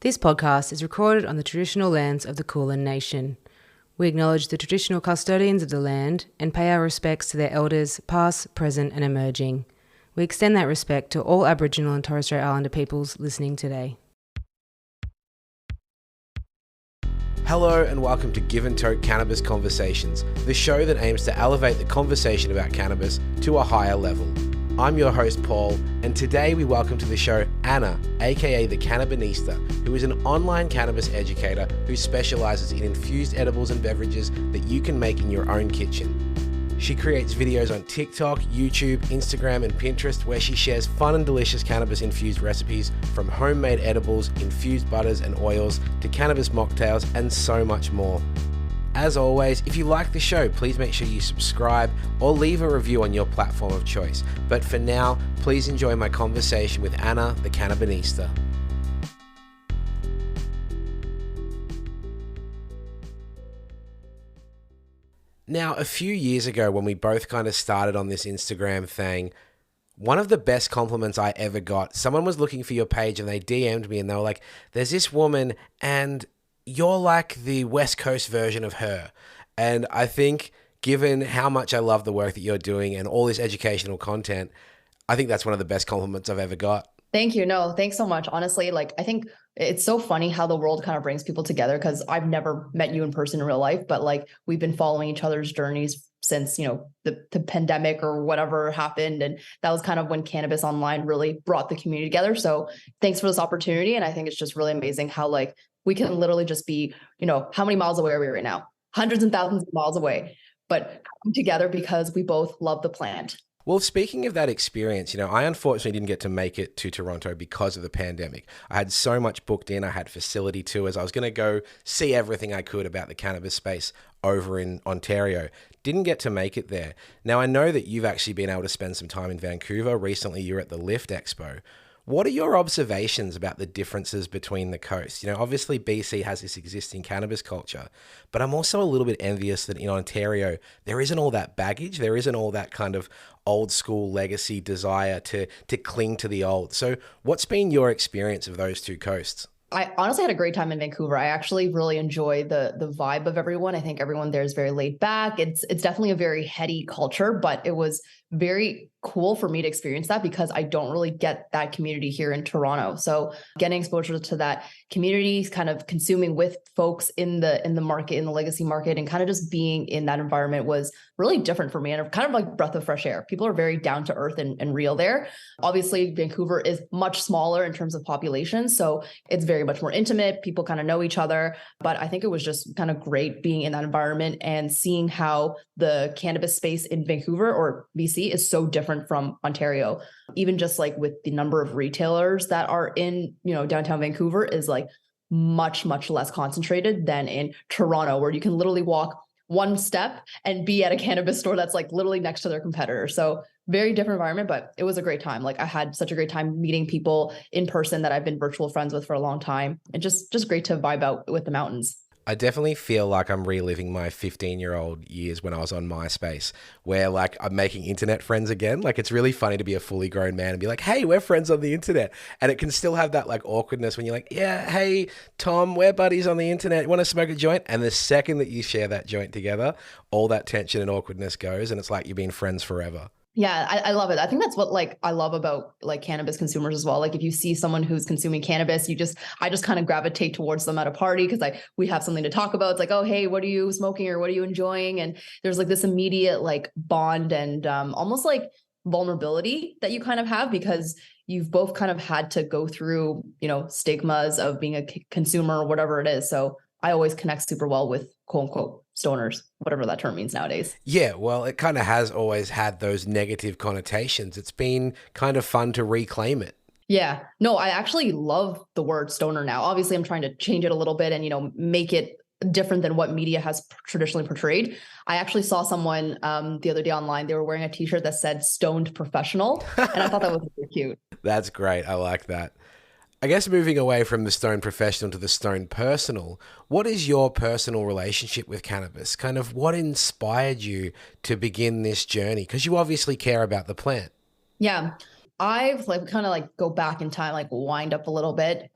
This podcast is recorded on the traditional lands of the Kulin Nation. We acknowledge the traditional custodians of the land and pay our respects to their elders, past, present and emerging. We extend that respect to all Aboriginal and Torres Strait Islander peoples listening today. Hello and welcome to Give and Tote Cannabis Conversations, the show that aims to elevate the conversation about cannabis to a higher level. I'm your host Paul, and today we welcome to the show Anna, aka the Cannabinista, who is an online cannabis educator who specializes in infused edibles and beverages that you can make in your own kitchen. She creates videos on TikTok, YouTube, Instagram and Pinterest where she shares fun and delicious cannabis infused recipes from homemade edibles, infused butters and oils to cannabis mocktails and so much more. As always, if you like the show, please make sure you subscribe or leave a review on your platform of choice. But for now, please enjoy my conversation with Anna, the Cannabinista. Now, a few years ago when we both kind of started on this Instagram thing, one of the best compliments I ever got, someone was looking for your page and they DM'd me and they were like, there's this woman and you're like the West Coast version of her. And I think given how much I love the work that you're doing and all this educational content, I think that's one of the best compliments I've ever got. Thank you. No, thanks so much. Honestly, I think it's so funny how the world kind of brings people together because I've never met you in person in real life, but we've been following each other's journeys since, the pandemic or whatever happened. And that was kind of when Cannabis Online really brought the community together. So thanks for this opportunity. And I think it's just really amazing how we can literally just be, how many miles away are we right now? Hundreds and thousands of miles away, but come together because we both love the plant. Well, speaking of that experience, I unfortunately didn't get to make it to Toronto because of the pandemic. I had so much booked in. I had facility tours. I was going to go see everything I could about the cannabis space over in Ontario. Didn't get to make it there. Now, I know that you've actually been able to spend some time in Vancouver. Recently, you were at the Lift Expo. What are your observations about the differences between the coasts? Obviously BC has this existing cannabis culture, but I'm also a little bit envious that in Ontario, there isn't all that baggage. There isn't all that kind of old school legacy desire to cling to the old. So what's been your experience of those two coasts? I honestly had a great time in Vancouver. I actually really enjoy the vibe of everyone. I think everyone there is very laid back. It's definitely a very heady culture, but it was very cool for me to experience that because I don't really get that community here in Toronto. So getting exposure to that community, kind of consuming with folks in the market, in the legacy market, and kind of just being in that environment was really different for me and kind of like breath of fresh air. People are very down to earth and real there. Obviously, Vancouver is much smaller in terms of population, so it's very much more intimate. People kind of know each other, but I think it was just kind of great being in that environment and seeing how the cannabis space in Vancouver or BC is so different from Ontario. Even just with the number of retailers that are in, downtown Vancouver is much, much less concentrated than in Toronto, where you can literally walk one step and be at a cannabis store that's literally next to their competitor. So very different environment, but it was a great time. I had such a great time meeting people in person that I've been virtual friends with for a long time, and just great to vibe out with the mountains. I definitely feel like I'm reliving my 15-year-old years when I was on MySpace, where I'm making internet friends again. It's really funny to be a fully grown man and be like, hey, we're friends on the internet. And it can still have that awkwardness when you're like, yeah, hey, Tom, we're buddies on the internet. You want to smoke a joint? And the second that you share that joint together, all that tension and awkwardness goes and it's like you've been friends forever. Yeah, I love it. I think that's what I love about cannabis consumers as well. If you see someone who's consuming cannabis, I just kind of gravitate towards them at a party because we have something to talk about. It's oh, hey, what are you smoking or what are you enjoying? And there's this immediate bond and almost vulnerability that you kind of have because you've both kind of had to go through, stigmas of being a consumer or whatever it is. So I always connect super well with quote unquote stoners, whatever that term means nowadays. Yeah, well, it kind of has always had those negative connotations. It's been kind of fun to reclaim it. Yeah, no, I actually love the word stoner now. Obviously, I'm trying to change it a little bit and, make it different than what media has traditionally portrayed. I actually saw someone the other day online. They were wearing a t-shirt that said stoned professional. And I thought that was really cute. That's great. I like that. I guess moving away from the stone professional to the stone personal, what is your personal relationship with cannabis? Kind of what inspired you to begin this journey? Because you obviously care about the plant. Yeah, I've kind of go back in time, wind up a little bit.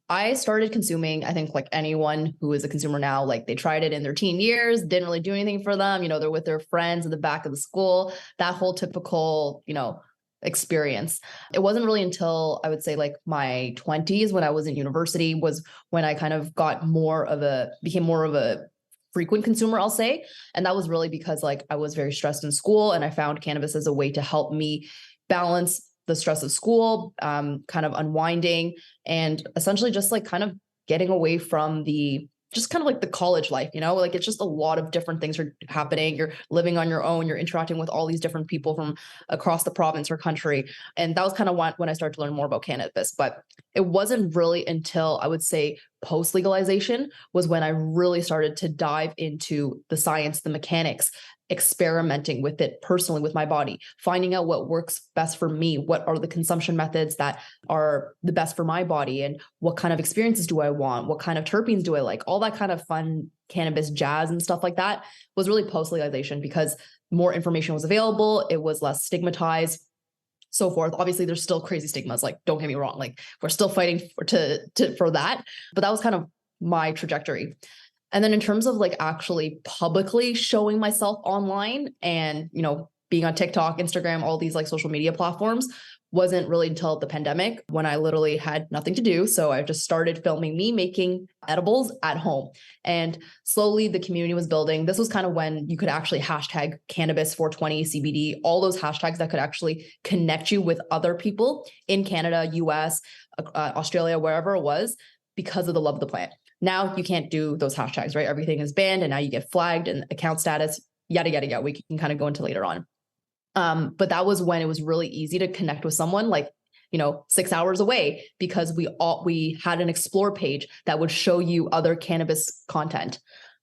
I started consuming, I think like anyone who is a consumer now, like they tried it in their teen years, didn't really do anything for them. They're with their friends in the back of the school, that whole typical, experience. It wasn't really until I would say like my 20s when I was in university was when I kind of became more of a frequent consumer, I'll say. And that was really because like I was very stressed in school and I found cannabis as a way to help me balance the stress of school, kind of unwinding and essentially just like kind of getting away from just kind of like the college life, like it's just a lot of different things are happening. You're living on your own, you're interacting with all these different people from across the province or country. And that was kind of when I started to learn more about cannabis. But it wasn't really until I would say post legalization was when I really started to dive into the science, the mechanics, experimenting with it personally with my body, finding out what works best for me, what are the consumption methods that are the best for my body, and what kind of experiences do I want, what kind of terpenes do I like, all that kind of fun cannabis jazz and stuff like that was really post legalization because more information was available, it was less stigmatized, so forth. Obviously there's still crazy stigmas, like don't get me wrong, like we're still fighting for that, but that was kind of my trajectory. And then in terms of like actually publicly showing myself online and, being on TikTok, Instagram, all these like social media platforms wasn't really until the pandemic when I literally had nothing to do. So I just started filming me making edibles at home and slowly the community was building. This was kind of when you could actually hashtag cannabis 420 CBD, all those hashtags that could actually connect you with other people in Canada, US, Australia, wherever it was because of the love of the plant. Now you can't do those hashtags, right? Everything is banned and now you get flagged and account status, yada, yada, yada. We can kind of go into later on. But that was when it was really easy to connect with someone like, 6 hours away because we had an explore page that would show you other cannabis content.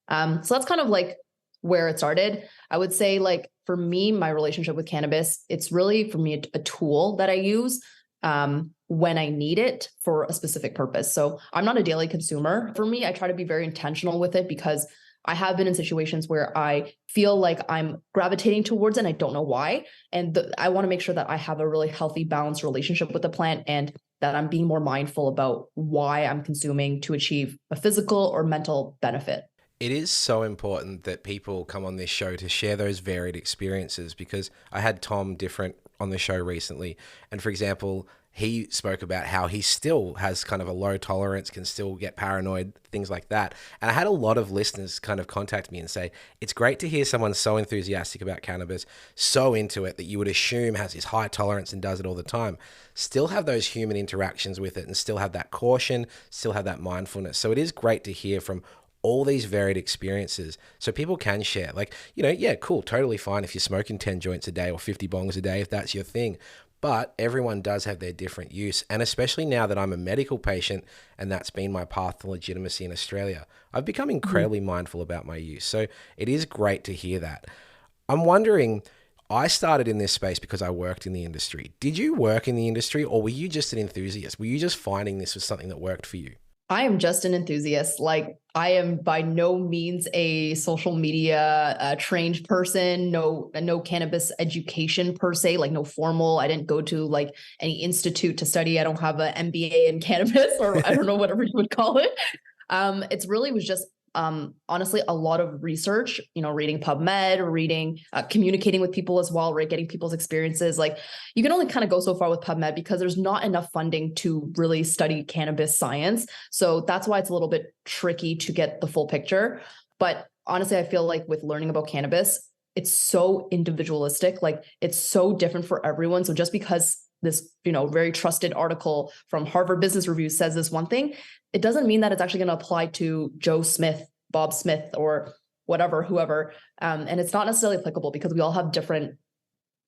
So that's kind of like where it started. I would say like for me, my relationship with cannabis, it's really for me a tool that I use when I need it for a specific purpose. So I'm not a daily consumer. For me, I try to be very intentional with it because I have been in situations where I feel like I'm gravitating towards it and I don't know why. And I want to make sure that I have a really healthy, balanced relationship with the plant and that I'm being more mindful about why I'm consuming to achieve a physical or mental benefit. It is so important that people come on this show to share those varied experiences because I had Tom Different on the show recently. And for example, he spoke about how he still has kind of a low tolerance, can still get paranoid, things like that. And I had a lot of listeners kind of contact me and say, it's great to hear someone so enthusiastic about cannabis, so into it that you would assume has this high tolerance and does it all the time, still have those human interactions with it and still have that caution, still have that mindfulness. So it is great to hear from all these varied experiences so people can share. Like, yeah, cool, totally fine if you're smoking 10 joints a day or 50 bongs a day, if that's your thing. But everyone does have their different use. And especially now that I'm a medical patient and that's been my path to legitimacy in Australia, I've become incredibly mindful about my use. So it is great to hear that. I'm wondering, I started in this space because I worked in the industry. Did you work in the industry or were you just an enthusiast? Were you just finding this was something that worked for you? I am just an enthusiast. Like I am by no means a social media trained person, no cannabis education per se, like no formal. I didn't go to like any institute to study. I don't have an MBA in cannabis or I don't know, whatever you would call it. It's really was just honestly a lot of research, reading PubMed, reading, communicating with people as well, right? Getting people's experiences. Like you can only kind of go so far with PubMed because there's not enough funding to really study cannabis science. So that's why it's a little bit tricky to get the full picture. But honestly, I feel like with learning about cannabis, it's so individualistic, like it's so different for everyone. So just because this, very trusted article from Harvard Business Review says this one thing, it doesn't mean that it's actually going to apply to Joe Smith, Bob Smith, or whatever, whoever. And it's not necessarily applicable because we all have different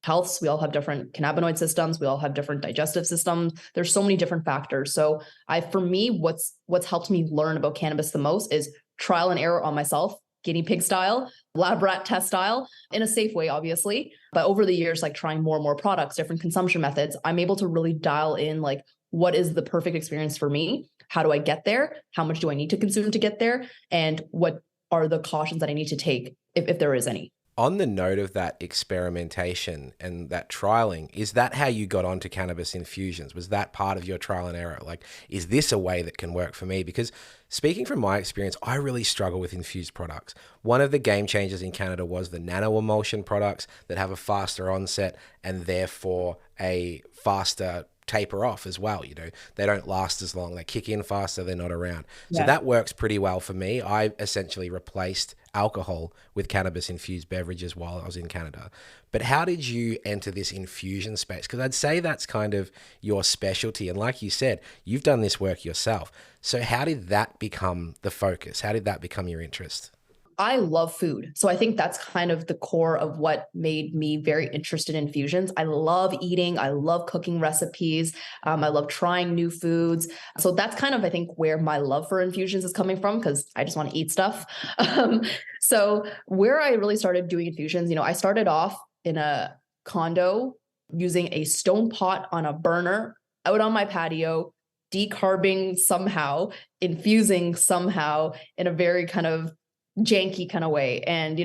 healths. We all have different cannabinoid systems. We all have different digestive systems. There's so many different factors. So for me, what's helped me learn about cannabis the most is trial and error on myself, guinea pig style, lab rat test style, in a safe way, obviously. But over the years, like trying more and more products, different consumption methods, I'm able to really dial in like, what is the perfect experience for me? How do I get there? How much do I need to consume to get there? And what are the cautions that I need to take if there is any? On the note of that experimentation and that trialing, is that how you got onto cannabis infusions? Was that part of your trial and error? Like, is this a way that can work for me? Because speaking from my experience, I really struggle with infused products. One of the game changers in Canada was the nano emulsion products that have a faster onset and therefore a faster taper off as well. You know, they don't last as long. They kick in faster. They're not around. So Yeah. that works pretty well for me. I essentially replaced alcohol with cannabis infused beverages while I was in Canada. But how did you enter this infusion space? Because I'd say that's kind of your specialty. And like you said, you've done this work yourself. So how did that become the focus? How did that become your interest? I love food. So I think that's kind of the core of what made me very interested in infusions. I love eating. I love cooking recipes. I love trying new foods. So that's kind of, I think, where my love for infusions is coming from, because I just want to eat stuff. Um, so where I really started doing infusions, I started off in a condo using a stone pot on a burner out on my patio, decarbing somehow, infusing somehow in a very kind of janky kind of way, and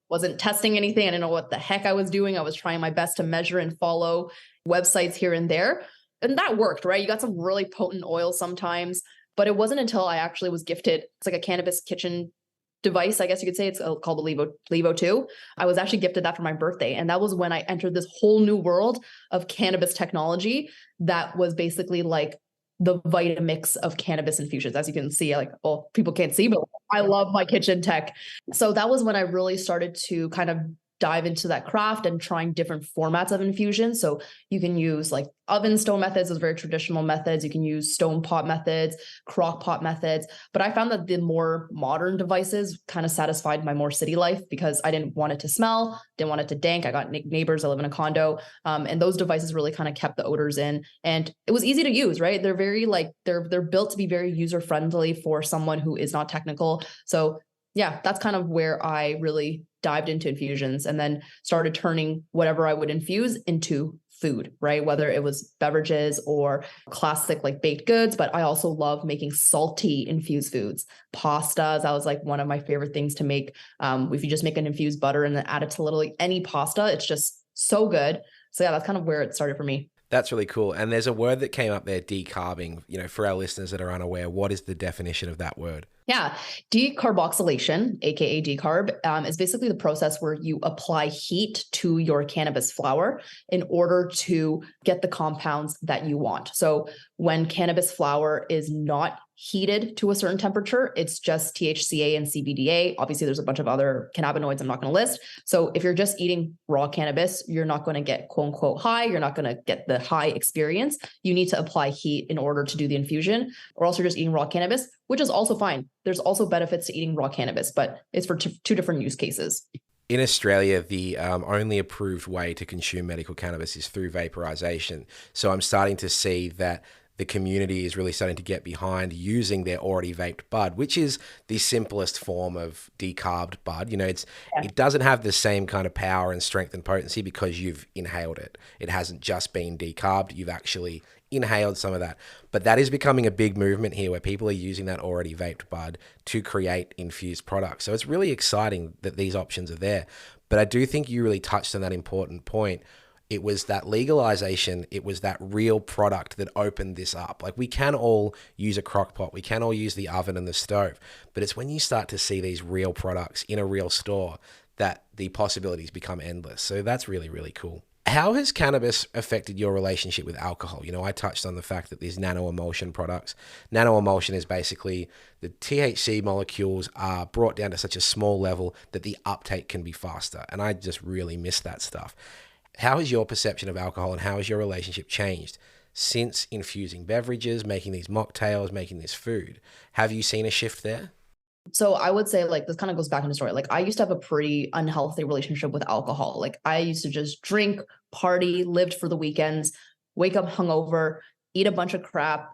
wasn't testing anything. I didn't know what the heck I was doing. I was trying my best to measure and follow websites here and there, and that worked, right? You got some really potent oil sometimes, but it wasn't until I actually was gifted, it's like a cannabis kitchen device, I guess you could say. It's called the Levo 2. I was actually gifted that for my birthday, and that was when I entered this whole new world of cannabis technology that was basically like the Vitamix of cannabis infusions. As you can see, well, people can't see, but I love my kitchen tech. So that was when I really started to kind of dive into that craft and trying different formats of infusion. So you can use like oven stone methods, those very traditional methods. You can use stone pot methods, crock pot methods. But I found that the more modern devices kind of satisfied my more city life, because I didn't want it to smell, didn't want it to dank. I got neighbors. I live in a condo. And those devices really kind of kept the odors in. And it was easy to use, right? They're very they're built to be very user friendly for someone who is not technical. So yeah, that's kind of where I really dived into infusions, and then started turning whatever I would infuse into food, right? Whether it was beverages or classic like baked goods, but I also love making salty infused foods. Pastas, that was like one of my favorite things to make. If you just make an infused butter and then add it to literally any pasta, it's just so good. So yeah, that's kind of where it started for me. That's really cool. And there's a word that came up there, decarbing. You know, for our listeners that are unaware, what is the definition of that word? Yeah. Decarboxylation, aka decarb, is basically the process where you apply heat to your cannabis flower in order to get the compounds that you want. So when cannabis flower is not heated to a certain temperature, it's just THCA and CBDA. Obviously, there's a bunch of other cannabinoids I'm not going to list. So if you're just eating raw cannabis, you're not going to get quote unquote high. You're not going to get the high experience. You need to apply heat in order to do the infusion, or else you're just eating raw cannabis, which is also fine. There's also benefits to eating raw cannabis, but it's for two different use cases. In Australia, the only approved way to consume medical cannabis is through vaporization. So I'm starting to see that the community is really starting to get behind using their already vaped bud, which is the simplest form of decarbed bud. You know, it doesn't have the same kind of power and strength and potency because you've inhaled it. It hasn't just been decarbed. You've actually inhaled some of that. But that is becoming a big movement here where people are using that already vaped bud to create infused products. So it's really exciting that these options are there. But I do think you really touched on that important point. It was that legalization, it was that real product that opened this up. Like, we can all use a crock pot, we can all use the oven and the stove, but it's when you start to see these real products in a real store that the possibilities become endless. So that's really, really cool. How has cannabis affected your relationship with alcohol? You know, I touched on the fact that these nano emulsion products, nano emulsion is basically the THC molecules are brought down to such a small level that the uptake can be faster. And I just really miss that stuff. How has your perception of alcohol and how has your relationship changed since infusing beverages, making these mocktails, making this food? Have you seen a shift there? So I would say, like, this kind of goes back in the story. Like, I used to have a pretty unhealthy relationship with alcohol. Like, I used to just drink, party, lived for the weekends, wake up hungover, eat a bunch of crap,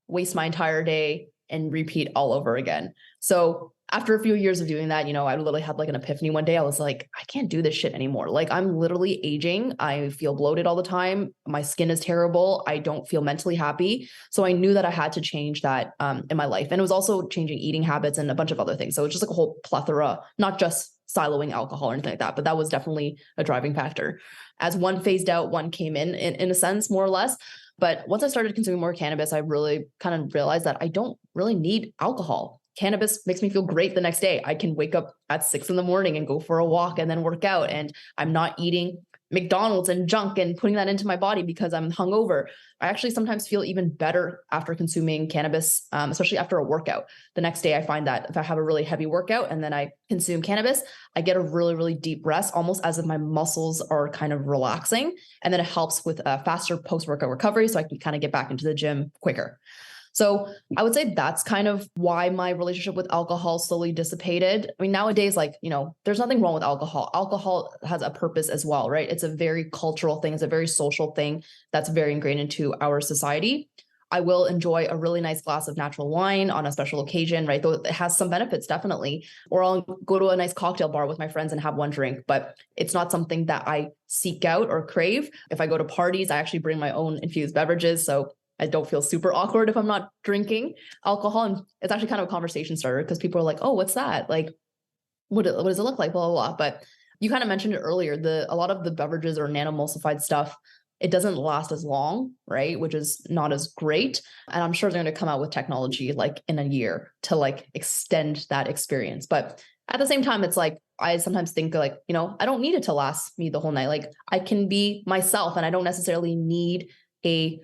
waste my entire day, and repeat all over again. So after a few years of doing that, I literally had like an epiphany one day. I was like, I can't do this shit anymore. Like, I'm literally aging. I feel bloated all the time. My skin is terrible. I don't feel mentally happy. So I knew that I had to change that in my life. And it was also changing eating habits and a bunch of other things. So it's just like a whole plethora, not just siloing alcohol or anything like that, but that was definitely a driving factor. As one phased out, one came in a sense, more or less. But once I started consuming more cannabis, I really kind of realized that I don't really need alcohol. Cannabis makes me feel great the next day. I can wake up at 6 a.m. and go for a walk and then work out. And I'm not eating McDonald's and junk and putting that into my body because I'm hungover. I actually sometimes feel even better after consuming cannabis, especially after a workout. The next day, I find that if I have a really heavy workout and then I consume cannabis, I get a really, really deep rest, almost as if my muscles are kind of relaxing. And then it helps with a faster post-workout recovery, so I can kind of get back into the gym quicker. So I would say that's kind of why my relationship with alcohol slowly dissipated. I mean, nowadays, there's nothing wrong with alcohol. Alcohol has a purpose as well, right? It's a very cultural thing. It's a very social thing that's very ingrained into our society. I will enjoy a really nice glass of natural wine on a special occasion, right? Though it has some benefits, definitely. Or I'll go to a nice cocktail bar with my friends and have one drink, but it's not something that I seek out or crave. If I go to parties, I actually bring my own infused beverages. So I don't feel super awkward if I'm not drinking alcohol. And it's actually kind of a conversation starter because people are like, oh, what's that? Like, what does it look like? Blah, blah, blah. But you kind of mentioned it earlier. A lot of the beverages or nano-emulsified stuff, it doesn't last as long, right? Which is not as great. And I'm sure they're going to come out with technology like in a year to like extend that experience. But at the same time, it's like, I sometimes think like, I don't need it to last me the whole night. Like I can be myself and I don't necessarily need a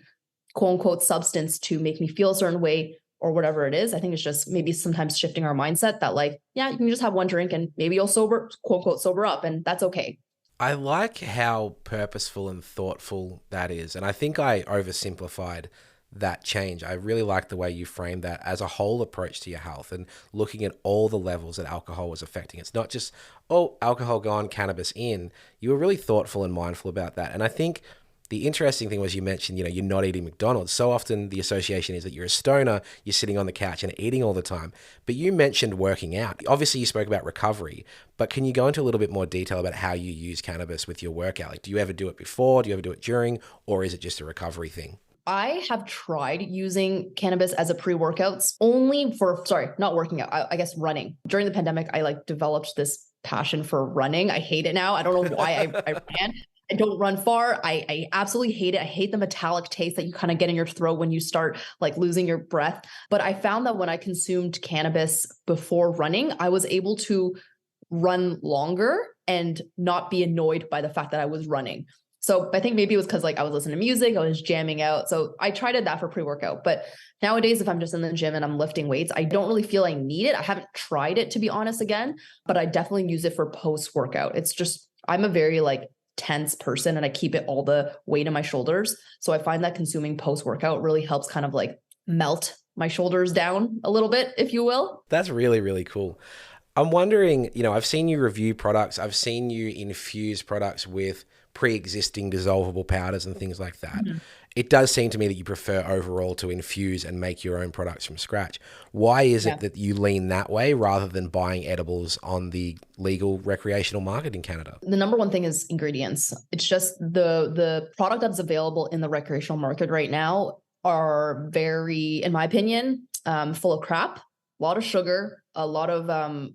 quote unquote substance to make me feel a certain way or whatever it is. I think it's just maybe sometimes shifting our mindset that like, yeah, you can just have one drink and maybe you'll quote unquote sober up, and that's okay. I like how purposeful and thoughtful that is. And I think I oversimplified that change. I really like the way you framed that as a whole approach to your health and looking at all the levels that alcohol was affecting. It's not just, oh, alcohol gone, cannabis in. You were really thoughtful and mindful about that. And I think the interesting thing was you mentioned, you're not eating McDonald's. So often the association is that you're a stoner, you're sitting on the couch and eating all the time. But you mentioned working out. Obviously, you spoke about recovery, but can you go into a little bit more detail about how you use cannabis with your workout? Like, do you ever do it before? Do you ever do it during? Or is it just a recovery thing? I have tried using cannabis as a pre-workouts not working out, I guess running. During the pandemic, I developed this passion for running. I hate it now. I don't know why I ran. I don't run far. I absolutely hate it. I hate the metallic taste that you kind of get in your throat when you start losing your breath. But I found that when I consumed cannabis before running, I was able to run longer and not be annoyed by the fact that I was running. So I think maybe it was because I was listening to music, I was jamming out. So I tried that for pre-workout. But nowadays, if I'm just in the gym and I'm lifting weights, I don't really feel I need it. I haven't tried it, to be honest, again, but I definitely use it for post-workout. It's just, I'm a very tense person and I keep it all the weight in my shoulders. So I find that consuming post-workout really helps kind of melt my shoulders down a little bit, if you will. That's really, really cool. I'm wondering, I've seen you review products. I've seen you infuse products with pre-existing dissolvable powders and things like that. Mm-hmm. It does seem to me that you prefer overall to infuse and make your own products from scratch. Why is it that you lean that way rather than buying edibles on the legal recreational market in Canada? The number one thing is ingredients. It's just the product that's available in the recreational market right now are very, in my opinion, full of crap, a lot of sugar, a lot of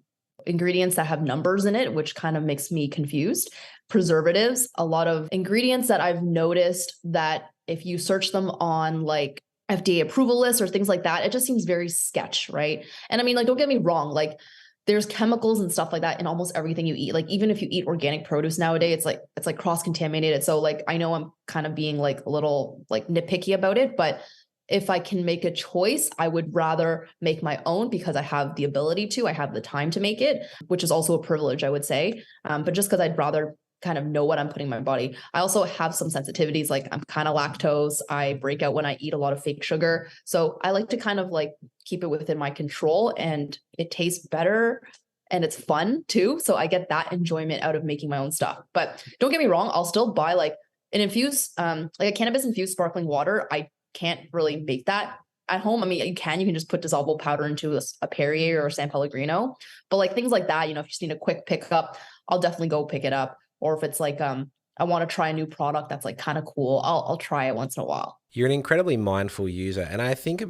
ingredients that have numbers in it, which kind of makes me confused. Preservatives, a lot of ingredients that I've noticed that if you search them on FDA approval lists or things like that, it just seems very sketch, right? And I mean, don't get me wrong, there's chemicals and stuff like that in almost everything you eat. Even if you eat organic produce nowadays, it's cross-contaminated. So I know I'm kind of being a little nitpicky about it, but if I can make a choice, I would rather make my own because I have the ability to, I have the time to make it, which is also a privilege, I would say. But just because I'd rather kind of know what I'm putting in my body. I also have some sensitivities, I'm kind of lactose. I break out when I eat a lot of fake sugar. So I like to kind of keep it within my control, and it tastes better and it's fun too. So I get that enjoyment out of making my own stuff. But don't get me wrong, I'll still buy an infused, a cannabis infused sparkling water. I can't really make that at home. I mean, you can just put dissolvable powder into a Perrier or a San Pellegrino, but things like that, if you just need a quick pickup, I'll definitely go pick it up. Or if it's I want to try a new product that's kind of cool, I'll try it once in a while. You're an incredibly mindful user. And I think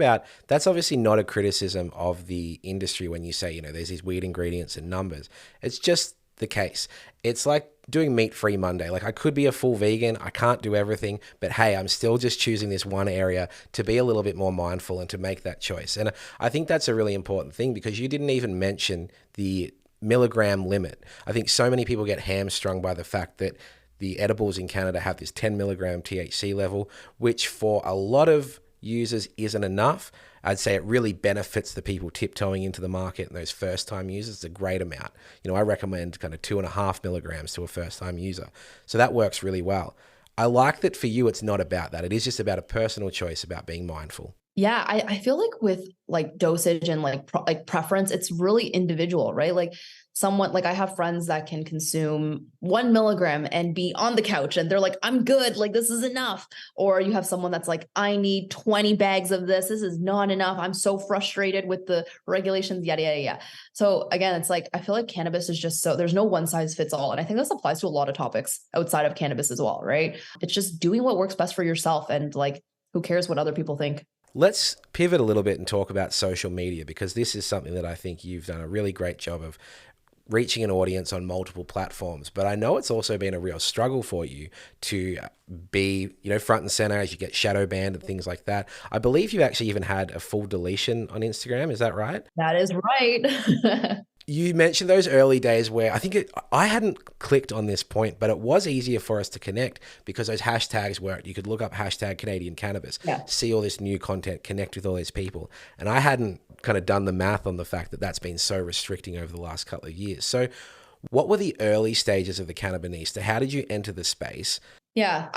that's obviously not a criticism of the industry when you say, there's these weird ingredients and numbers. It's just the case. It's like doing meat-free Monday. Like, I could be a full vegan, I can't do everything, but hey, I'm still just choosing this one area to be a little bit more mindful and to make that choice. And I think that's a really important thing, because you didn't even mention the milligram limit. I think so many people get hamstrung by the fact that the edibles in Canada have this 10 milligram THC level, which for a lot of users isn't enough. I'd say it really benefits the people tiptoeing into the market and those first time users. It's a great amount. I recommend kind of 2.5 milligrams to a first time user. So that works really well. I like that for you, it's not about that. It is just about a personal choice about being mindful. Yeah, I feel like with like dosage and like preference, it's really individual, right? Like someone, like I have friends that can consume 1 milligram and be on the couch and they're like, I'm good, like this is enough. Or you have someone that's like, I need 20 bags of this. This is not enough. I'm so frustrated with the regulations, yada, yada, yada. So again, it's like, I feel like cannabis is just there's no one size fits all. And I think this applies to a lot of topics outside of cannabis as well, right? It's just doing what works best for yourself, and like, who cares what other people think? Let's pivot a little bit and talk about social media, because this is something that I think you've done a really great job of reaching an audience on multiple platforms. But I know it's also been a real struggle for you to be, front and center as you get shadow banned and things like that. I believe you actually even had a full deletion on Instagram. Is that right? That is right. You mentioned those early days where I hadn't clicked on this point, but it was easier for us to connect because those hashtags worked. You could look up hashtag Canadian Cannabis, see all this new content, connect with all these people. And I hadn't kind of done the math on the fact that that's been so restricting over the last couple of years. So what were the early stages of the Cannabinista? How did you enter the space? Yeah,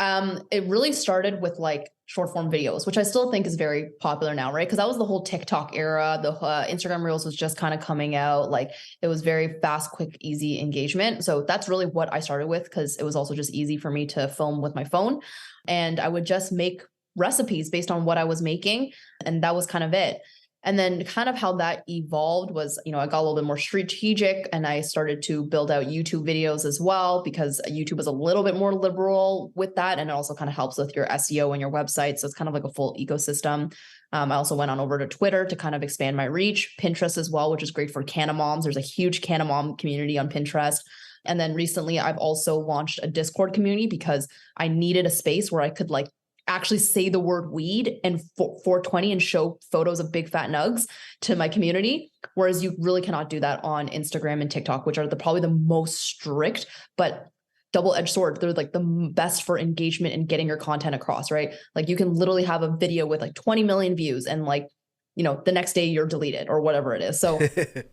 it really started with like short form videos, which I still think is very popular now, right? Because that was the whole TikTok era. The Instagram Reels was just kind of coming out. Like it was very fast, quick, easy engagement. So that's really what I started with, because it was also just easy for me to film with my phone. And I would just make recipes based on what I was making. And that was kind of it. And then kind of how that evolved was, I got a little bit more strategic, and I started to build out YouTube videos as well, because YouTube is a little bit more liberal with that. And it also kind of helps with your SEO and your website. So it's kind of like a full ecosystem. I also went on over to Twitter to kind of expand my reach, Pinterest as well, which is great for Canna moms. There's a huge Canna mom community on Pinterest. And then recently I've also launched a Discord community because I needed a space where I could like actually say the word weed and 420 and show photos of big fat nugs to my community. Whereas you really cannot do that on Instagram and TikTok, which are probably the most strict, but double-edged sword. They're like the best for engagement and getting your content across, right? Like you can literally have a video with like 20 million views and like, the next day you're deleted or whatever it is. So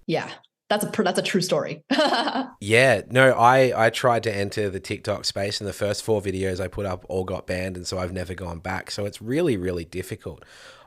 yeah. That's a true story. Yeah, no, I tried to enter the TikTok space, and the first 4 videos I put up all got banned, and so I've never gone back. So it's really, really difficult.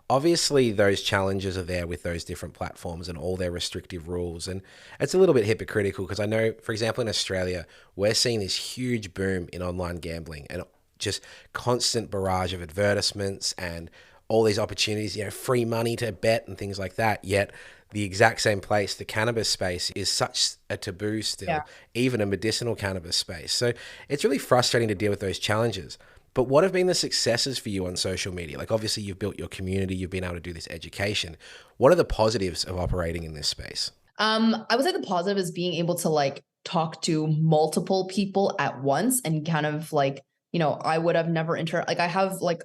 Obviously, those challenges are there with those different platforms and all their restrictive rules. And it's a little bit hypocritical because I know, for example, in Australia, we're seeing this huge boom in online gambling and just constant barrage of advertisements and all these opportunities, free money to bet and things like that. Yet the exact same place, the cannabis space, is such a taboo still, even a medicinal cannabis space. So it's really frustrating to deal with those challenges. But what have been the successes for you on social media? Like obviously you've built your community, you've been able to do this education. What are the positives of operating in this space? I would say the positive is being able to like talk to multiple people at once and kind of like, I would have never I have like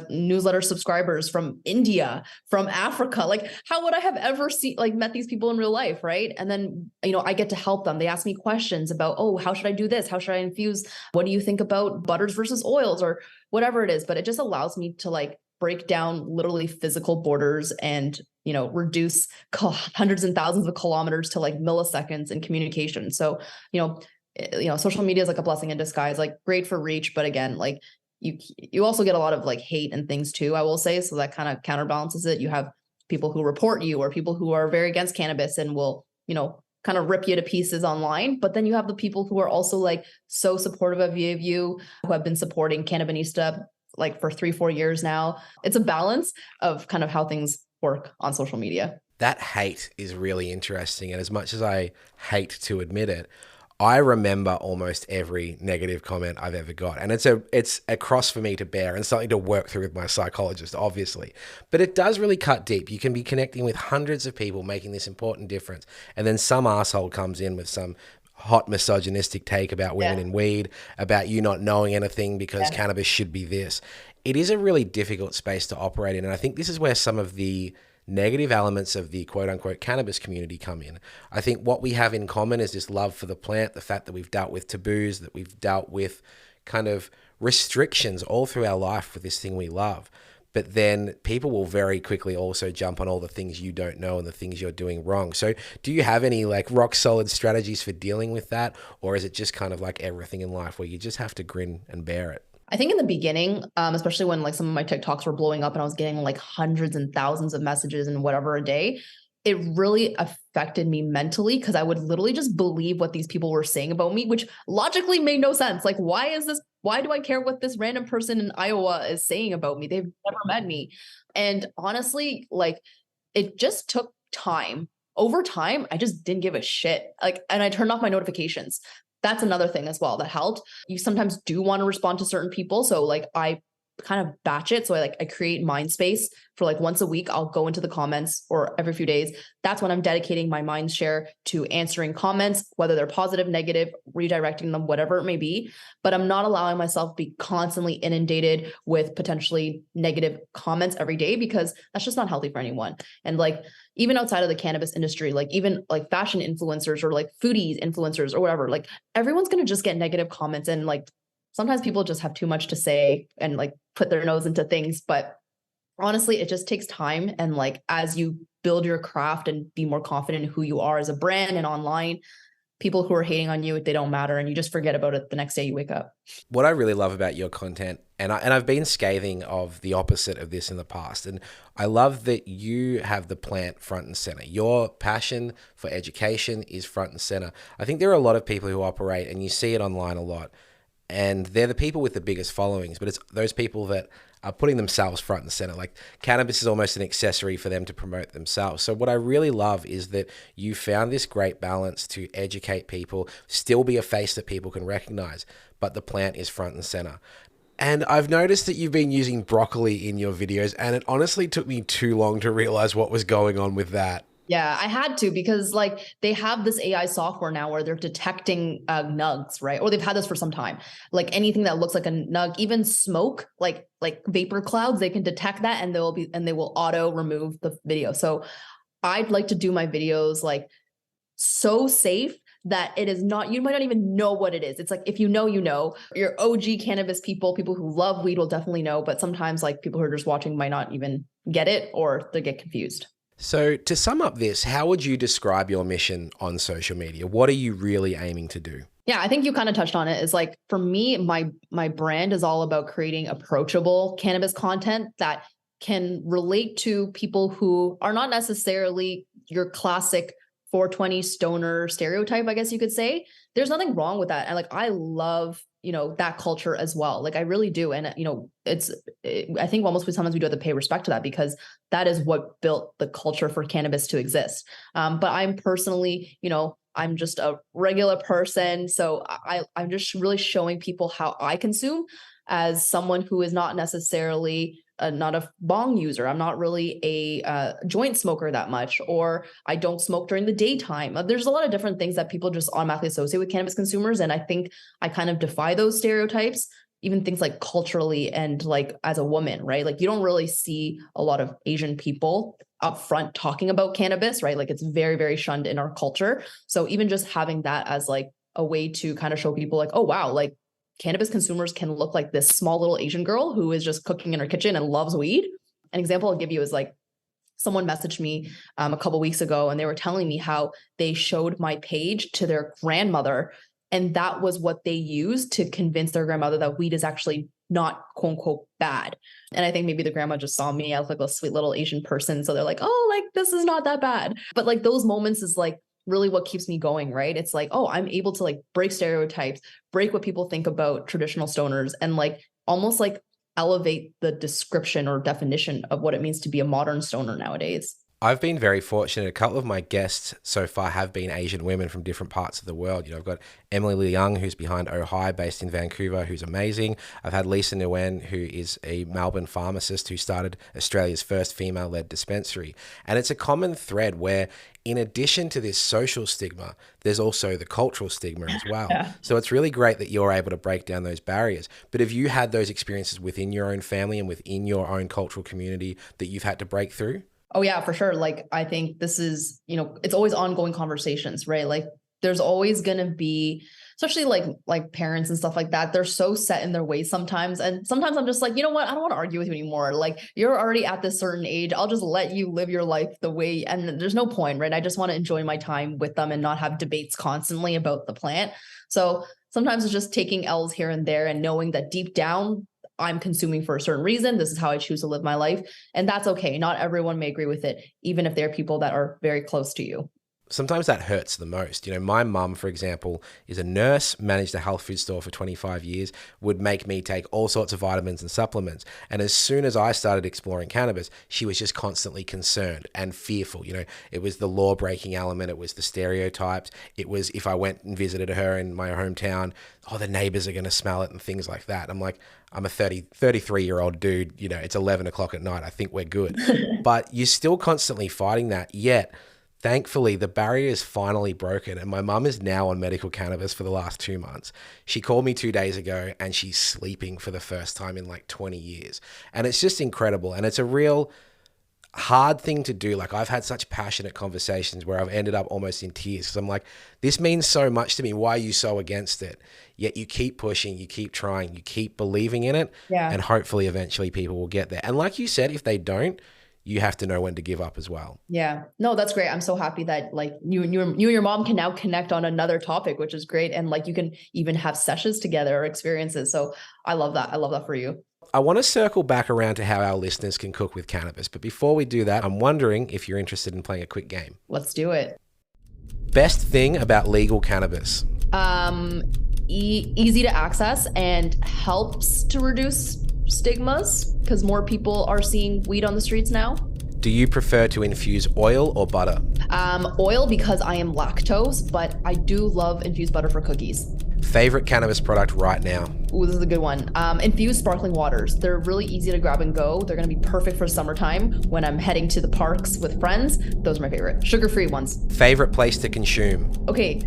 newsletter subscribers from India, from Africa. Like how would I have ever met these people in real life, right? And then, I get to help them. They ask me questions about, oh, how should I do this? How should I infuse? What do you think about butters versus oils or whatever it is? But it just allows me to like break down literally physical borders and, reduce hundreds and thousands of kilometers to like milliseconds in communication. So, social media is like a blessing in disguise, like great for reach. But again, like you also get a lot of like hate and things too, I will say. So that kind of counterbalances it. You have people who report you or people who are very against cannabis and will, kind of rip you to pieces online. But then you have the people who are also like so supportive of you, who have been supporting Cannabinista like for 3-4 years now. It's a balance of kind of how things work on social media. That hate is really interesting. And as much as I hate to admit it, I remember almost every negative comment I've ever got. And it's a cross for me to bear and something to work through with my psychologist, obviously. But it does really cut deep. You can be connecting with hundreds of people making this important difference. And then some asshole comes in with some hot misogynistic take about women in weed, about you not knowing anything because cannabis should be this. It is a really difficult space to operate in. And I think this is where some of the negative elements of the quote unquote cannabis community come in. I think what we have in common is this love for the plant, the fact that we've dealt with taboos, that we've dealt with kind of restrictions all through our life with this thing we love. But then people will very quickly also jump on all the things you don't know and the things you're doing wrong. So do you have any like rock solid strategies for dealing with that? Or is it just kind of like everything in life where you just have to grin and bear it? I think in the beginning, especially when like some of my TikToks were blowing up and I was getting like hundreds and thousands of messages and whatever a day, it really affected me mentally because I would literally just believe what these people were saying about me, which logically made no sense. Like, why do I care what this random person in Iowa is saying about me? They've never met me. And honestly, like it just took time. Over time, I just didn't give a shit. Like, and I turned off my notifications. That's another thing as well that helped. You sometimes do want to respond to certain people. So like I kind of batch it. So I create mind space for like once a week. I'll go into the comments or every few days. That's when I'm dedicating my mind share to answering comments, whether they're positive, negative, redirecting them, whatever it may be. But I'm not allowing myself to be constantly inundated with potentially negative comments every day because that's just not healthy for anyone. And like, even outside of the cannabis industry, like even like fashion influencers or like foodies influencers or whatever, like everyone's going to just get negative comments. And like, sometimes people just have too much to say and like put their nose into things. But honestly, it just takes time. And like, as you build your craft and be more confident in who you are as a brand and online, people who are hating on you, they don't matter. And you just forget about it the next day you wake up. What I really love about your content, and I've been scathing of the opposite of this in the past, and I love that you have the plant front and center. Your passion for education is front and center. I think there are a lot of people who operate, and you see it online a lot, and they're the people with the biggest followings, but it's those people that are putting themselves front and center. Like cannabis is almost an accessory for them to promote themselves. So what I really love is that you found this great balance to educate people, still be a face that people can recognize, but the plant is front and center. And I've noticed that you've been using broccoli in your videos, and it honestly took me too long to realize what was going on with that. Yeah, I had to because like they have this AI software now where they're detecting nugs, right? Or they've had this for some time. Like anything that looks like a nug, even smoke, like vapor clouds, they can detect that and they will auto remove the video. So I'd like to do my videos like so safe that it is not, you might not even know what it is. It's like, if you know, your OG cannabis people who love weed will definitely know, but sometimes like people who are just watching might not even get it or they get confused. So to sum up this, how would you describe your mission on social media? What are you really aiming to do? Yeah, I think you kind of touched on it. Is like, for me, my brand is all about creating approachable cannabis content that can relate to people who are not necessarily your classic 420 stoner stereotype, I guess you could say. There's nothing wrong with that. And like, I love, that culture as well. Like I really do. And, I think almost sometimes we do have to pay respect to that because that is what built the culture for cannabis to exist. But I'm personally, I'm just a regular person. So I'm just really showing people how I consume as someone who is not necessarily not a bong user. I'm not really a joint smoker that much, or I don't smoke during the daytime. There's a lot of different things that people just automatically associate with cannabis consumers. And I think I kind of defy those stereotypes, even things like culturally and like as a woman, right? Like you don't really see a lot of Asian people up front talking about cannabis, right? Like it's very, very shunned in our culture. So even just having that as like a way to kind of show people like, oh, wow, like cannabis consumers can look like this small little Asian girl who is just cooking in her kitchen and loves weed. An example I'll give you is like someone messaged me a couple of weeks ago and they were telling me how they showed my page to their grandmother. And that was what they used to convince their grandmother that weed is actually not quote unquote bad. And I think maybe the grandma just saw me as like a sweet little Asian person. So they're like, oh, like this is not that bad. But like those moments is like really what keeps me going, right? It's like, oh, I'm able to like break stereotypes, break what people think about traditional stoners, and like almost like elevate the description or definition of what it means to be a modern stoner nowadays. I've been very fortunate. A couple of my guests so far have been Asian women from different parts of the world. I've got Emily Leung, who's behind Ohio, based in Vancouver, who's amazing. I've had Lisa Nguyen, who is a Melbourne pharmacist who started Australia's first female-led dispensary. And it's a common thread where, in addition to this social stigma, there's also the cultural stigma as well. Yeah. So it's really great that you're able to break down those barriers. But have you had those experiences within your own family and within your own cultural community that you've had to break through? Oh yeah, for sure. Like, I think this is, it's always ongoing conversations, right? Like there's always going to be, especially like parents and stuff like that. They're so set in their ways sometimes. And sometimes I'm just like, you know what? I don't want to argue with you anymore. Like, you're already at this certain age. I'll just let you live your life the way, and there's no point, right? I just want to enjoy my time with them and not have debates constantly about the plant. So sometimes it's just taking L's here and there and knowing that deep down, I'm consuming for a certain reason. This is how I choose to live my life. And that's okay. Not everyone may agree with it, even if they're people that are very close to you. Sometimes that hurts the most. My mum, for example, is a nurse, managed a health food store for 25 years, would make me take all sorts of vitamins and supplements. And as soon as I started exploring cannabis, she was just constantly concerned and fearful. It was the law breaking element. It was the stereotypes. It was if I went and visited her in my hometown, the neighbors are going to smell it and things like that. I'm like, I'm a 33-year-old dude. It's 11 o'clock at night. I think we're good. But you're still constantly fighting that, yet thankfully, the barrier is finally broken, and my mum is now on medical cannabis for the last 2 months. She called me 2 days ago, and she's sleeping for the first time in like 20 years. And it's just incredible, and it's a real hard thing to do. Like, I've had such passionate conversations where I've ended up almost in tears because I'm like, this means so much to me. Why are you so against it? Yet you keep pushing, you keep trying, you keep believing in it, and hopefully eventually people will get there. And like you said, if they don't, you have to know when to give up as well. Yeah. No, that's great. I'm so happy that like you and your mom can now connect on another topic, which is great. And like you can even have sessions together or experiences. So I love that. I love that for you. I want to circle back around to how our listeners can cook with cannabis. But before we do that, I'm wondering if you're interested in playing a quick game. Let's do it. Best thing about legal cannabis? Easy to access and helps to reduce stigmas because more people are seeing weed on the streets now. Do you prefer to infuse oil or butter? Oil because I am lactose, but I do love infused butter for cookies. Favorite cannabis product right now? Ooh, this is a good one. Infused sparkling waters. They're really easy to grab and go. They're going to be perfect for summertime when I'm heading to the parks with friends. Those are my favorite. Sugar-free ones. Favorite place to consume? Okay,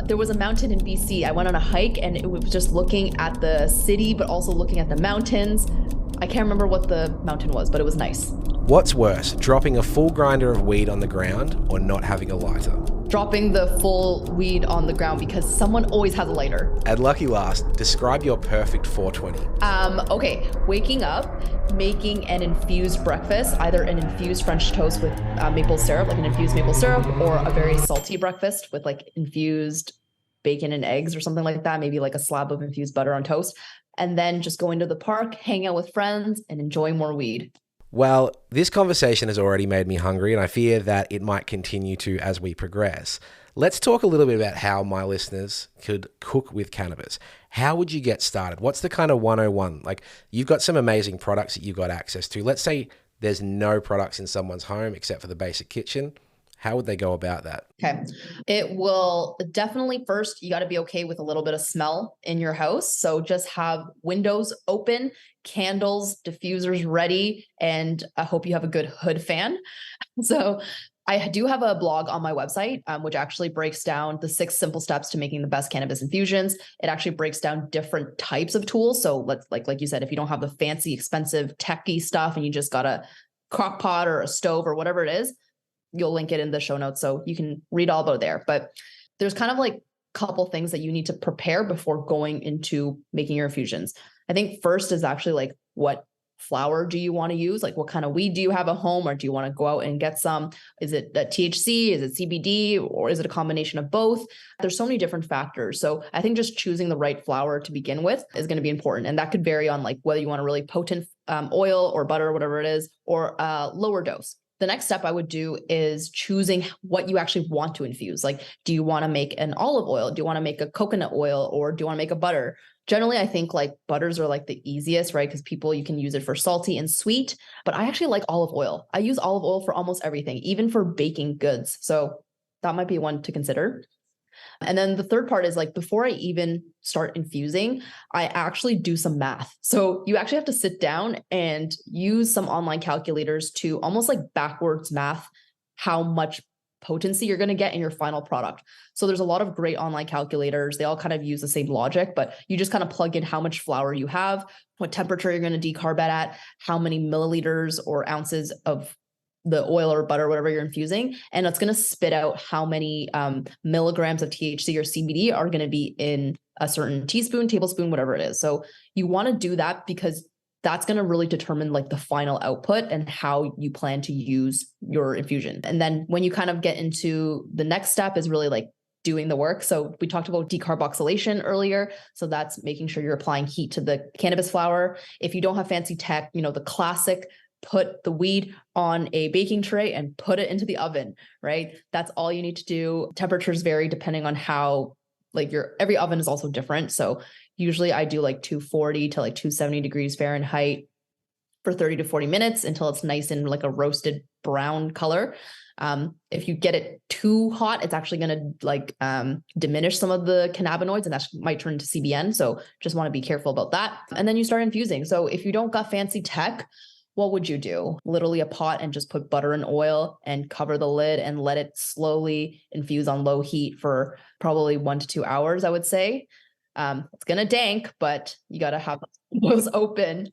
there was a mountain in BC. I went on a hike and it was just looking at the city, but also looking at the mountains. I can't remember what the mountain was, but it was nice. What's worse, dropping a full grinder of weed on the ground or not having a lighter? Dropping the full weed on the ground because someone always has a lighter. At lucky last, describe your perfect 420. Okay, waking up, making an infused breakfast, either an infused French toast with maple syrup, like an infused maple syrup, or a very salty breakfast with like infused bacon and eggs or something like that, maybe like a slab of infused butter on toast, and then just going to the park, hang out with friends, and enjoy more weed. Well, this conversation has already made me hungry, and I fear that it might continue to as we progress. Let's talk a little bit about how my listeners could cook with cannabis. How would you get started? What's the kind of 101? Like, you've got some amazing products that you've got access to. Let's say there's no products in someone's home except for the basic kitchen. How would they go about that? Okay. It will definitely, first, you got to be okay with a little bit of smell in your house. So just have windows open, candles, diffusers ready, and I hope you have a good hood fan. So I do have a blog on my website, which actually breaks down the 6 simple steps to making the best cannabis infusions. It actually breaks down different types of tools. So let's like you said, if you don't have the fancy, expensive, techie stuff and you just got a crock pot or a stove or whatever it is, you'll link it in the show notes so you can read all about there. But there's kind of like a couple things that you need to prepare before going into making your infusions. I think first is actually like, what flower do you want to use? Like, what kind of weed do you have at home, or do you want to go out and get some? Is it THC? Is it CBD? Or is it a combination of both? There's so many different factors. So I think just choosing the right flower to begin with is going to be important. And that could vary on like whether you want a really potent oil or butter, or whatever it is, or a lower dose. The next step I would do is choosing what you actually want to infuse. Like, do you want to make an olive oil? Do you want to make a coconut oil? Or do you want to make a butter? Generally, I think like butters are like the easiest, right? Because you can use it for salty and sweet, but I actually like olive oil. I use olive oil for almost everything, even for baking goods. So that might be one to consider. And then the third part is like before I even start infusing, I actually do some math. So you actually have to sit down and use some online calculators to almost like backwards math how much potency you're going to get in your final product. So there's a lot of great online calculators. They all kind of use the same logic, but you just kind of plug in how much flour you have, what temperature you're going to decarb it at, how many milliliters or ounces of the oil or butter, whatever you're infusing, and it's going to spit out how many milligrams of THC or CBD are going to be in a certain teaspoon, tablespoon, whatever it is. So you want to do that because that's going to really determine like the final output and how you plan to use your infusion. And then when you kind of get into the next step is really like doing the work. So we talked about decarboxylation earlier. So that's making sure you're applying heat to the cannabis flower. If you don't have fancy tech, the classic put the weed on a baking tray and put it into the oven, right? That's all you need to do. Temperatures vary depending on how every oven is also different. So usually I do like 240 to like 270 degrees Fahrenheit for 30 to 40 minutes until it's nice and like a roasted brown color. If you get it too hot, it's actually going to diminish some of the cannabinoids and that might turn into CBN. So just want to be careful about that. And then you start infusing. So if you don't got fancy tech, what would you do? Literally a pot and just put butter and oil and cover the lid and let it slowly infuse on low heat for probably 1 to 2 hours, I would say. It's going to dank, but you got to have those open.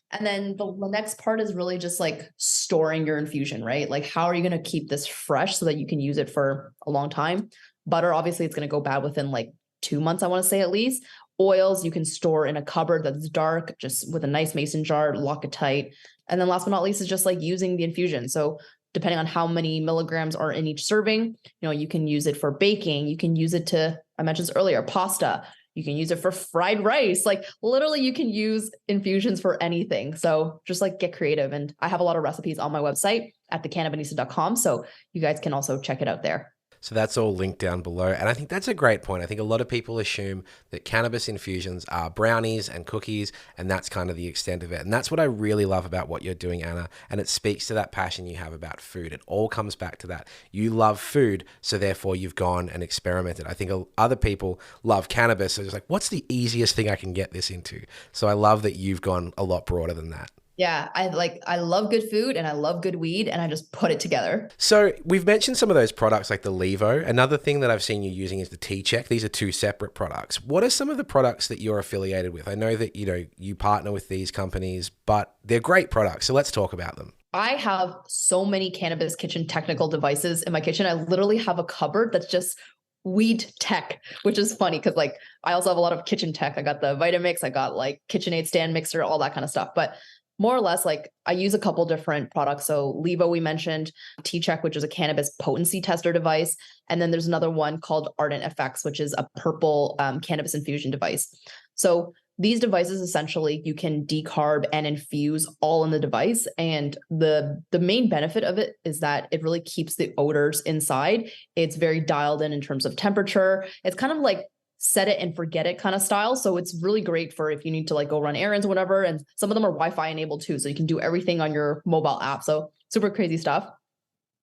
And then the next part is really just like storing your infusion, right? Like how are you going to keep this fresh so that you can use it for a long time? Butter, obviously, it's going to go bad within like 2 months, I want to say at least. Oils you can store in a cupboard that's dark, just with a nice mason jar, lock it tight. And then last but not least is just like using the infusion. So depending on how many milligrams are in each serving, you can use it for baking. You can use it to, I mentioned this earlier, pasta. You can use it for fried rice. Like literally you can use infusions for anything. So just like get creative. And I have a lot of recipes on my website at thecannabinista.com. So you guys can also check it out there. So that's all linked down below. And I think that's a great point. I think a lot of people assume that cannabis infusions are brownies and cookies, and that's kind of the extent of it. And that's what I really love about what you're doing, Anna. And it speaks to that passion you have about food. It all comes back to that. You love food, so therefore you've gone and experimented. I think other people love cannabis. So it's like, what's the easiest thing I can get this into? So I love that you've gone a lot broader than that. Yeah, I love good food and I love good weed and I just put it together. So we've mentioned some of those products like the Levo. Another thing that I've seen you using is the T-Check. These are two separate products. What are some of the products that you're affiliated with? I know that, you partner with these companies, but they're great products. So let's talk about them. I have so many cannabis kitchen technical devices in my kitchen. I literally have a cupboard that's just weed tech, which is funny because like I also have a lot of kitchen tech. I got the Vitamix, I got like KitchenAid stand mixer, all that kind of stuff. But more or less, like I use a couple different products. So Levo, we mentioned, T-Check, which is a cannabis potency tester device. And then there's another one called Ardent FX, which is a purple cannabis infusion device. So these devices, essentially, you can decarb and infuse all in the device. And the main benefit of it is that it really keeps the odors inside. It's very dialed in terms of temperature. It's kind of like set it and forget it kind of style. So it's really great for if you need to like go run errands or whatever. And some of them are Wi-Fi enabled too. So you can do everything on your mobile app. So super crazy stuff.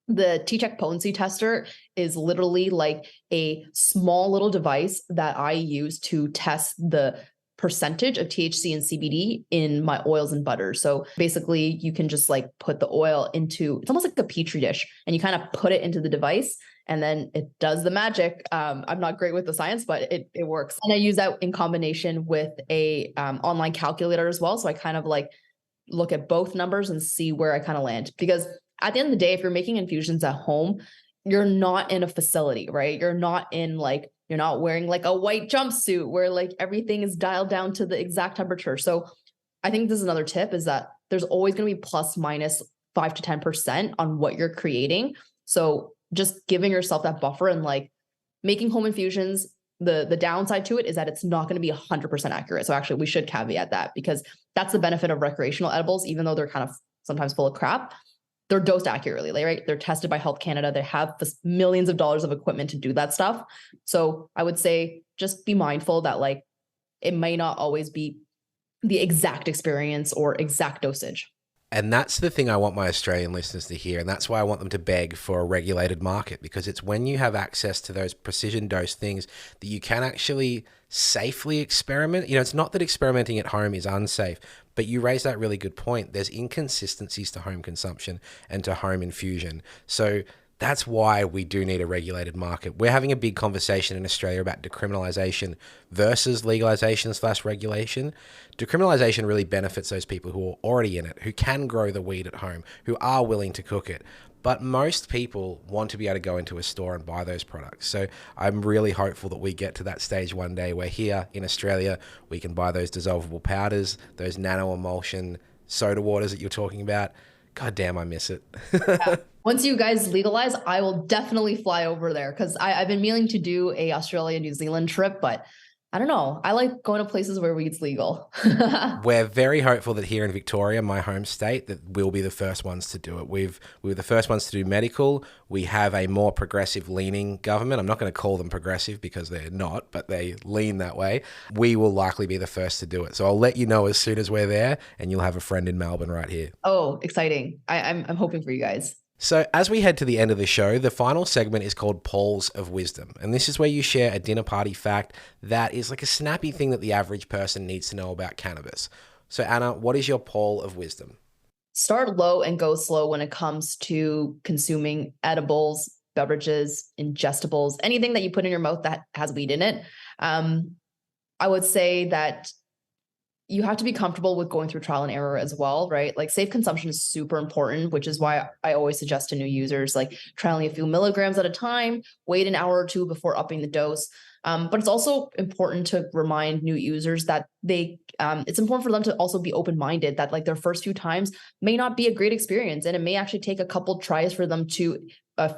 The T-Check potency tester is literally like a small little device that I use to test the percentage of THC and CBD in my oils and butters. So basically you can just like put the oil into, it's almost like a petri dish, and you kind of put it into the device and then it does the magic. I'm not great with the science, but it works. And I use that in combination with a online calculator as well. So I kind of like look at both numbers and see where I kind of land, because at the end of the day, if you're making infusions at home, you're not in a facility, right? You're not wearing like a white jumpsuit where like everything is dialed down to the exact temperature. So I think this is another tip, is that there's always going to be plus minus 5 to 10% on what you're creating. So just giving yourself that buffer and like making home infusions, the downside to it is that it's not going to be 100% accurate. So actually we should caveat that, because that's the benefit of recreational edibles, even though they're kind of sometimes full of crap. They're dosed accurately, right? They're tested by Health Canada. They have millions of dollars of equipment to do that stuff. So I would say just be mindful that like it may not always be the exact experience or exact dosage. And that's the thing I want my Australian listeners to hear. And that's why I want them to beg for a regulated market, because it's when you have access to those precision dose things that you can actually safely experiment. You know, it's not that experimenting at home is unsafe, but you raise that really good point. There's inconsistencies to home consumption and to home infusion. So that's why we do need a regulated market. We're having a big conversation in Australia about decriminalization versus legalization/regulation. Decriminalization really benefits those people who are already in it, who can grow the weed at home, who are willing to cook it. But most people want to be able to go into a store and buy those products. So I'm really hopeful that we get to that stage one day where here in Australia, we can buy those dissolvable powders, those nano emulsion soda waters that you're talking about. God damn, I miss it. Yeah. Once you guys legalize, I will definitely fly over there, because I've been meaning to do a Australia, New Zealand trip, but I don't know. I like going to places where weed's legal. We're very hopeful that here in Victoria, my home state, that we'll be the first ones to do it. We were the first ones to do medical. We have a more progressive leaning government. I'm not going to call them progressive because they're not, but they lean that way. We will likely be the first to do it. So I'll let you know as soon as we're there, and you'll have a friend in Melbourne right here. Oh, exciting. I'm hoping for you guys. So as we head to the end of the show, the final segment is called Polls of Wisdom. And this is where you share a dinner party fact that is like a snappy thing that the average person needs to know about cannabis. So Anna, what is your poll of wisdom? Start low and go slow when it comes to consuming edibles, beverages, ingestibles, anything that you put in your mouth that has weed in it. I would say that you have to be comfortable with going through trial and error as well, right? Like safe consumption is super important, which is why I always suggest to new users, like try only a few milligrams at a time, wait an hour or two before upping the dose. But it's also important to remind new users that it's important for them to also be open-minded, that like their first few times may not be a great experience. And it may actually take a couple tries for them to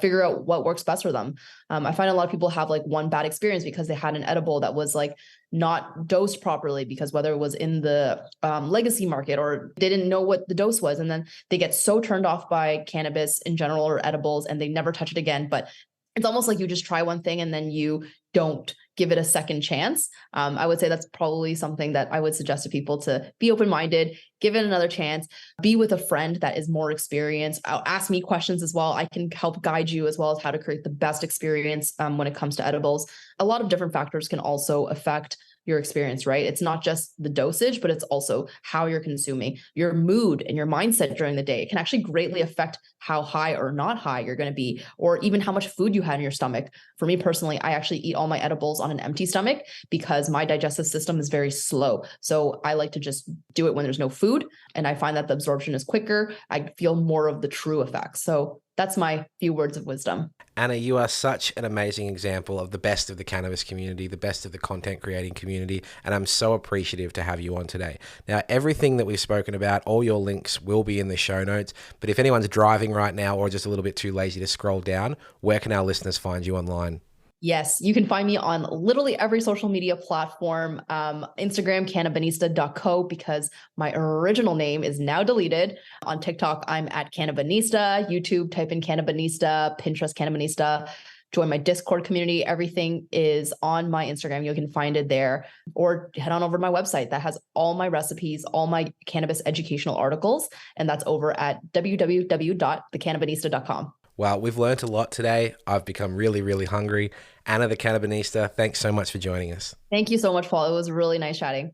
figure out what works best for them. I find a lot of people have like one bad experience because they had an edible that was like not dosed properly, because whether it was in the legacy market or they didn't know what the dose was. And then they get so turned off by cannabis in general or edibles and they never touch it again. But it's almost like you just try one thing and then you don't give it a second chance. I would say that's probably something that I would suggest to people, to be open-minded, give it another chance, be with a friend that is more experienced. Ask me questions as well. I can help guide you as well as how to create the best experience when it comes to edibles. A lot of different factors can also affect your experience, right? It's not just the dosage, but it's also how you're consuming, your mood and your mindset during the day. It can actually greatly affect how high or not high you're going to be, or even how much food you had in your stomach. For me personally, I actually eat all my edibles on an empty stomach because my digestive system is very slow. So I like to just do it when there's no food. And I find that the absorption is quicker. I feel more of the true effects. So that's my few words of wisdom. Anna, you are such an amazing example of the best of the cannabis community, the best of the content creating community, and I'm so appreciative to have you on today. Now, everything that we've spoken about, all your links will be in the show notes, but if anyone's driving right now or just a little bit too lazy to scroll down, where can our listeners find you online? Yes, you can find me on literally every social media platform. Instagram, Cannabinista.co, because my original name is now deleted. On TikTok, I'm at Cannabinista. YouTube, type in Cannabinista. Pinterest, Cannabinista. Join my Discord community. Everything is on my Instagram. You can find it there, or head on over to my website that has all my recipes, all my cannabis educational articles, and that's over at www.thecannabinista.com. Well, we've learned a lot today. I've become really, really hungry. Anna, the Cannabinista, thanks so much for joining us. Thank you so much, Paul. It was really nice chatting.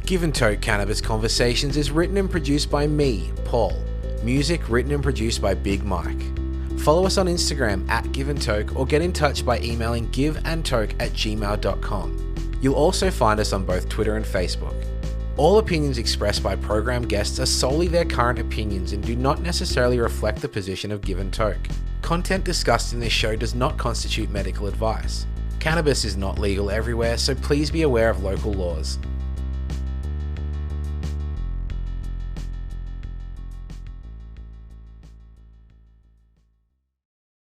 Give and Toke Cannabis Conversations is written and produced by me, Paul. Music written and produced by Big Mike. Follow us on Instagram at Give and Toke, or get in touch by emailing giveandtoke@gmail.com. You'll also find us on both Twitter and Facebook. All opinions expressed by program guests are solely their current opinions and do not necessarily reflect the position of Give and Toke. Content discussed in this show does not constitute medical advice. Cannabis is not legal everywhere, so please be aware of local laws.